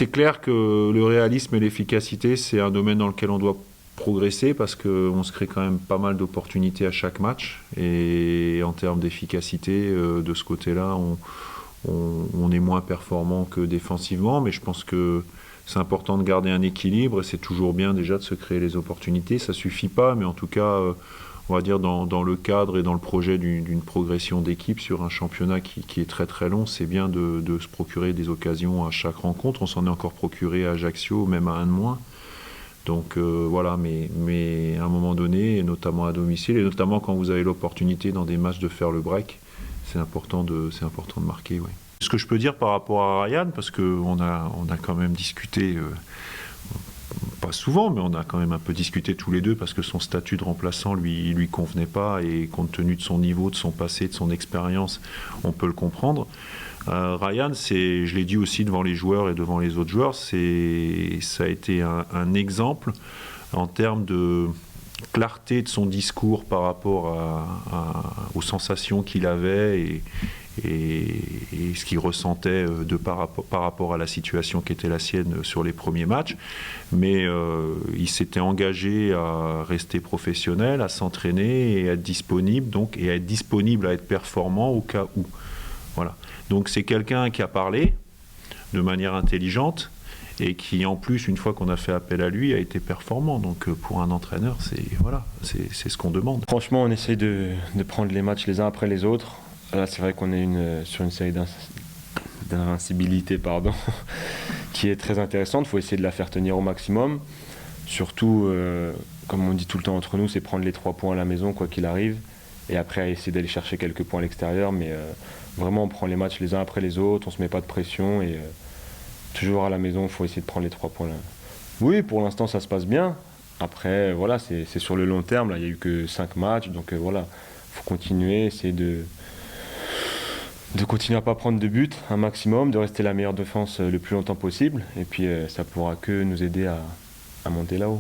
C'est clair que le réalisme et l'efficacité, c'est un domaine dans lequel on doit progresser parce qu'on se crée quand même pas mal d'opportunités à chaque match. Et en termes d'efficacité, de ce côté-là, on est moins performant que défensivement. Mais je pense que c'est important de garder un équilibre. C'est toujours bien déjà de se créer les opportunités. Ça suffit pas, mais en tout cas, on va dire dans le cadre et dans le projet d'une progression d'équipe sur un championnat qui est très très long, c'est bien de se procurer des occasions à chaque rencontre. On s'en est encore procuré à Ajaccio, même à un de moins. Donc voilà, mais à un moment donné, et notamment à domicile, et notamment quand vous avez l'opportunité dans des matchs de faire le break, c'est important de marquer. Ouais. Ce que je peux dire par rapport à Ryan, parce qu'on a quand même discuté, pas souvent, mais on a quand même un peu discuté tous les deux, parce que son statut de remplaçant lui convenait pas, et compte tenu de son niveau, de son passé, de son expérience, on peut le comprendre. Ryan, je l'ai dit aussi devant les joueurs et devant les autres joueurs, ça a été un exemple en termes de clarté de son discours par rapport aux sensations qu'il avait et ce qu'il ressentait par rapport à la situation qui était la sienne sur les premiers matchs. Mais il s'était engagé à rester professionnel, à s'entraîner et à être disponible, à être performant au cas où. Voilà. Donc c'est quelqu'un qui a parlé de manière intelligente et qui en plus, une fois qu'on a fait appel à lui, a été performant. Donc pour un entraîneur, c'est ce qu'on demande. Franchement, on essaye de prendre les matchs les uns après les autres. Là, c'est vrai qu'on est sur une série d'invincibilité qui est très intéressante. Il faut essayer de la faire tenir au maximum. Surtout, comme on dit tout le temps entre nous, c'est prendre les 3 points à la maison, quoi qu'il arrive. Et après, essayer d'aller chercher quelques points à l'extérieur. Mais vraiment, on prend les matchs les uns après les autres, on ne se met pas de pression. Et toujours à la maison, il faut essayer de prendre les 3 points là. Oui, pour l'instant, ça se passe bien. Après, voilà, c'est sur le long terme. Là, il n'y a eu que 5 matchs. Donc voilà, il faut continuer, essayer de continuer à ne pas prendre de but un maximum, de rester la meilleure défense le plus longtemps possible. Et puis, ça pourra que nous aider à monter là-haut.